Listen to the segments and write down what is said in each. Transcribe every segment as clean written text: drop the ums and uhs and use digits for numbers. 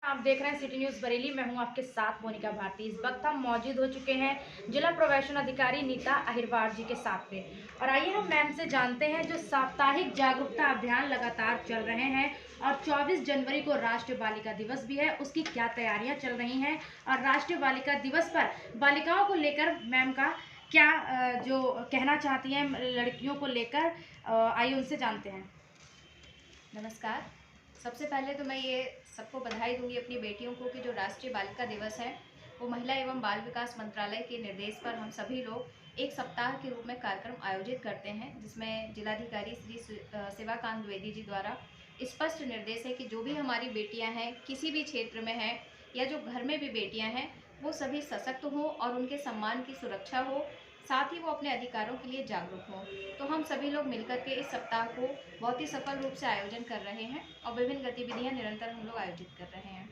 आप देख रहे हैं सिटी न्यूज़ बरेली। मैं हूं आपके साथ मोनिका भारती। इस वक्त हम मौजूद हो चुके हैं जिला प्रवेशन अधिकारी नीता अहिरवार जी के साथ में, और आइए हम मैम से जानते हैं जो साप्ताहिक जागरूकता अभियान लगातार चल रहे हैं और 24 जनवरी को राष्ट्रीय बालिका दिवस भी है, उसकी क्या तैयारियां चल रही हैं और राष्ट्रीय बालिका दिवस पर बालिकाओं को लेकर मैम का क्या जो कहना चाहती हैं लड़कियों को लेकर, आइए उनसे जानते हैं। नमस्कार। सबसे पहले तो मैं ये सबको बधाई दूंगी अपनी बेटियों को कि जो राष्ट्रीय बालिका दिवस है वो महिला एवं बाल विकास मंत्रालय के निर्देश पर हम सभी लोग एक सप्ताह के रूप में कार्यक्रम आयोजित करते हैं, जिसमें जिलाधिकारी श्री सेवाकांत द्विवेदी जी द्वारा स्पष्ट निर्देश है कि जो भी हमारी बेटियां हैं किसी भी क्षेत्र में हैं या जो घर में भी बेटियां हैं वो सभी सशक्त हों और उनके सम्मान की सुरक्षा हो, साथ ही वो अपने अधिकारों के लिए जागरूक हों। तो हम सभी लोग मिलकर के इस सप्ताह को बहुत ही सफल रूप से आयोजन कर रहे हैं और विभिन्न गतिविधियां निरंतर हम लोग आयोजित कर रहे हैं।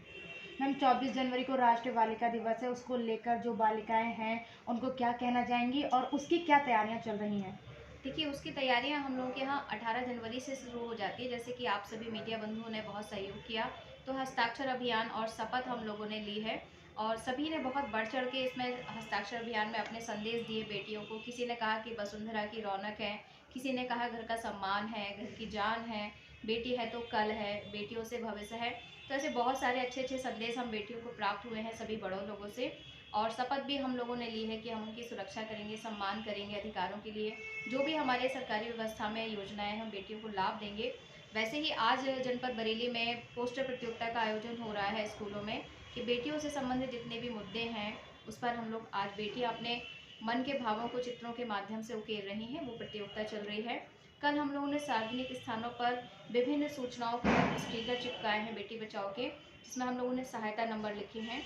मैम 24 जनवरी को राष्ट्रीय बालिका दिवस है, उसको लेकर जो बालिकाएं हैं उनको क्या कहना चाहेंगी और उसकी क्या तैयारियां चल रही हैं? देखिए, उसकी तैयारियां हम लोग के यहाँ 18 जनवरी से शुरू हो जाती है। जैसे कि आप सभी मीडिया बंधुओं ने बहुत सहयोग किया, तो हस्ताक्षर अभियान और शपथ हम लोगों ने ली है और सभी ने बहुत बढ़ चढ़ के इसमें हस्ताक्षर अभियान में अपने संदेश दिए बेटियों को। किसी ने कहा कि वसुंधरा की रौनक है, किसी ने कहा घर का सम्मान है, घर की जान है, बेटी है तो कल है, बेटियों से भविष्य है। तो ऐसे बहुत सारे अच्छे अच्छे संदेश हम बेटियों को प्राप्त हुए हैं सभी बड़ों लोगों से, और शपथ भी हम लोगों ने ली है कि हम उनकी सुरक्षा करेंगे, सम्मान करेंगे, अधिकारों के लिए जो भी हमारे सरकारी व्यवस्था में योजनाएं हम बेटियों को लाभ देंगे। वैसे ही आज जनपद बरेली में पोस्टर प्रतियोगिता का आयोजन हो रहा है स्कूलों में कि बेटियों से संबंधित जितने भी मुद्दे हैं उस पर हम लोग आज बेटियां अपने मन के भावों को चित्रों के माध्यम से उकेर रही हैं, वो प्रतियोगिता चल रही है। कल हम लोगों ने सार्वजनिक स्थानों पर विभिन्न सूचनाओं के स्टिकर चिपकाए हैं बेटी बचाओ के, जिसमें हम लोगों ने सहायता नंबर लिखे हैं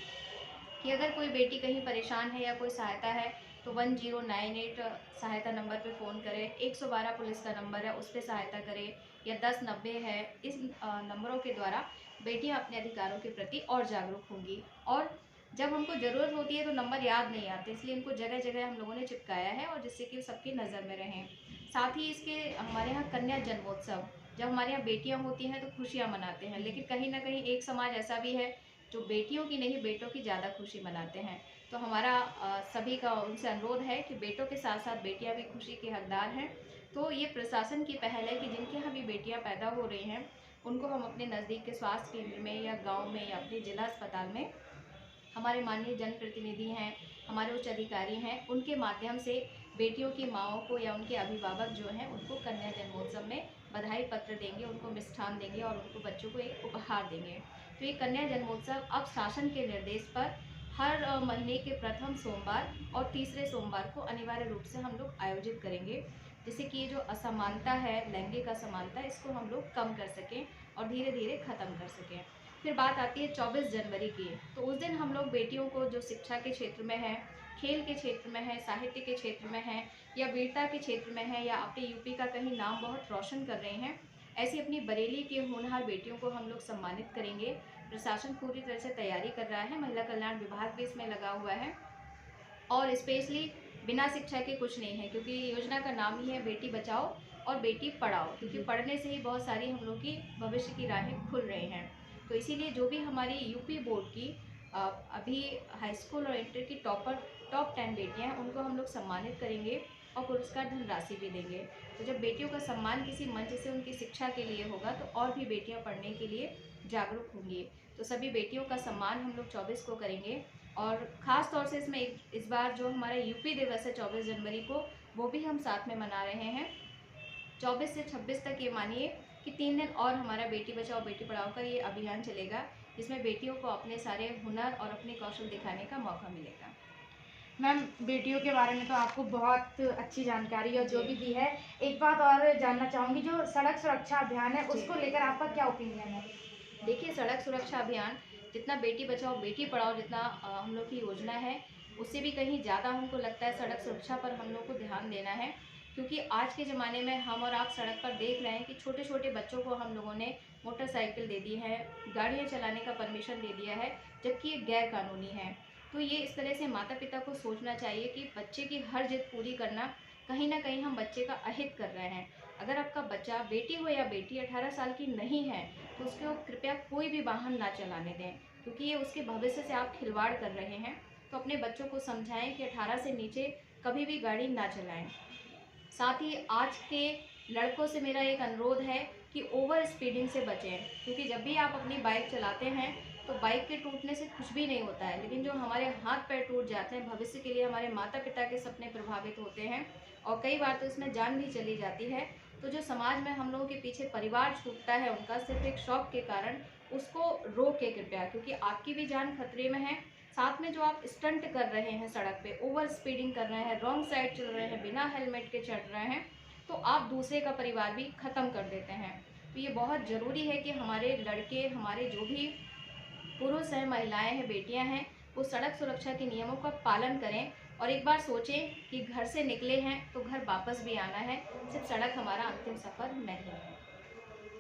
कि अगर कोई बेटी कहीं परेशान है या कोई सहायता है तो 1098 सहायता नंबर पे फ़ोन करें, 112 पुलिस का नंबर है उस पर सहायता करें, या 1090 है। इस नंबरों के द्वारा बेटियां अपने अधिकारों के प्रति और जागरूक होंगी। और जब हमको ज़रूरत होती है तो नंबर याद नहीं आते, इसलिए इनको जगह जगह हम लोगों ने चिपकाया है और जिससे कि सबकी नज़र में रहें। साथ ही इसके हमारे यहाँ कन्या जन्मोत्सव, जब हमारे यहाँ बेटियाँ होती हैं तो खुशियाँ मनाते हैं, लेकिन कहीं ना कहीं एक समाज ऐसा भी है जो बेटियों की नहीं बेटों की ज़्यादा खुशी मनाते हैं। तो हमारा सभी का उनसे अनुरोध है कि बेटों के साथ साथ बेटियां भी खुशी के हकदार हैं। तो ये प्रशासन की पहल है कि जिनके यहाँ भी बेटियां पैदा हो रही हैं उनको हम अपने नज़दीक के स्वास्थ्य केंद्र में या गांव में या अपने जिला अस्पताल में हमारे माननीय जनप्रतिनिधि हैं, हमारे उच्च अधिकारी हैं, उनके माध्यम से बेटियों की माँओं को या उनके अभिभावक जो हैं उनको कन्या जन्मोत्सव में बधाई पत्र देंगे, उनको मिष्ठान देंगे और उनको बच्चों को एक उपहार देंगे। तो ये कन्या जन्मोत्सव अब शासन के निर्देश पर हर महीने के प्रथम सोमवार और तीसरे सोमवार को अनिवार्य रूप से हम लोग आयोजित करेंगे, जिससे कि ये जो असमानता है, लैंगिक असमानता, इसको हम लोग कम कर सकें और धीरे धीरे ख़त्म कर सकें। फिर बात आती है 24 जनवरी की, तो उस दिन हम लोग बेटियों को जो शिक्षा के क्षेत्र में है, खेल के क्षेत्र में है, साहित्य के क्षेत्र में है या वीरता के क्षेत्र में है या अपने यूपी का कहीं नाम बहुत रोशन कर रहे हैं, ऐसी अपनी बरेली की होनहार बेटियों को हम लोग सम्मानित करेंगे। प्रशासन पूरी तरह से तैयारी कर रहा है, महिला कल्याण विभाग भी इसमें लगा हुआ है और स्पेशली बिना शिक्षा के कुछ नहीं है, क्योंकि योजना का नाम ही है बेटी बचाओ और बेटी पढ़ाओ, क्योंकि पढ़ने से ही बहुत सारी हम लोग की भविष्य की राहें खुल रही हैं। तो इसीलिए जो भी हमारी यूपी बोर्ड की अभी हाई स्कूल और इंटर की टॉप 10 बेटियां हैं उनको हम लोग सम्मानित करेंगे और पुरस्कार धनराशि भी देंगे। तो जब बेटियों का सम्मान किसी मंच से उनकी शिक्षा के लिए होगा तो और भी बेटियां पढ़ने के लिए जागरूक होंगी। तो सभी बेटियों का सम्मान हम लोग 24 को करेंगे और ख़ास तौर से इसमें इस बार जो हमारा यूपी दिवस है 24 जनवरी को, वो भी हम साथ में मना रहे हैं। 24 से 26 तक ये मानिए कि 3 दिन और हमारा बेटी बचाओ बेटी पढ़ाओ का ये अभियान चलेगा, जिसमें बेटियों को अपने सारे हुनर और अपने कौशल दिखाने का मौका मिलेगा। मैम बेटियों के बारे में तो आपको बहुत अच्छी जानकारी और जो भी दी है, एक बात और जानना चाहूँगी, जो सड़क सुरक्षा अभियान है उसको लेकर आपका क्या ओपिनियन है? देखिए, सड़क सुरक्षा अभियान जितना बेटी बचाओ बेटी पढ़ाओ जितना हम लोग की योजना है, उससे भी कहीं ज़्यादा हमको लगता है सड़क सुरक्षा पर हम लोग को ध्यान देना है, क्योंकि आज के ज़माने में हम और आप सड़क पर देख रहे हैं कि छोटे छोटे बच्चों को हम लोगों ने मोटरसाइकिल दे दी है, गाड़ियाँ चलाने का परमिशन दे दिया है, जबकि ये गैर कानूनी है। तो ये इस तरह से माता पिता को सोचना चाहिए कि बच्चे की हर जिद पूरी करना कहीं ना कहीं हम बच्चे का अहित कर रहे हैं। अगर आपका बच्चा बेटी हो या बेटी 18 साल की नहीं है तो उसको कृपया कोई भी वाहन ना चलाने दें, क्योंकि ये उसके भविष्य से आप खिलवाड़ कर रहे हैं। तो अपने बच्चों को समझाएं कि 18 से नीचे कभी भी गाड़ी ना चलाएं। साथ ही आज के लड़कों से मेरा एक अनुरोध है कि ओवर स्पीडिंग से बचें, क्योंकि जब भी आप अपनी बाइक चलाते हैं तो बाइक के टूटने से कुछ भी नहीं होता है, लेकिन जो हमारे हाथ पैर टूट जाते हैं, भविष्य के लिए हमारे माता पिता के सपने प्रभावित होते हैं और कई बार तो इसमें जान भी चली जाती है। तो जो समाज में हम लोगों के पीछे परिवार छूटता है उनका सिर्फ एक शौक के कारण, उसको रोके कृपया, क्योंकि आपकी भी जान खतरे में है। साथ में जो आप स्टंट कर रहे हैं, सड़क पे ओवर स्पीडिंग कर रहे हैं, रॉन्ग साइड चल रहे हैं, बिना हेलमेट के चढ़ रहे हैं, तो आप दूसरे का परिवार भी ख़त्म कर देते हैं। तो ये बहुत ज़रूरी है कि हमारे लड़के, हमारे जो भी पुरुष हैं, महिलाएं हैं, बेटियां हैं, वो सड़क सुरक्षा के नियमों का पालन करें और एक बार सोचें कि घर से निकले हैं तो घर वापस भी आना है, सिर्फ सड़क हमारा अंतिम सफ़र नहीं है।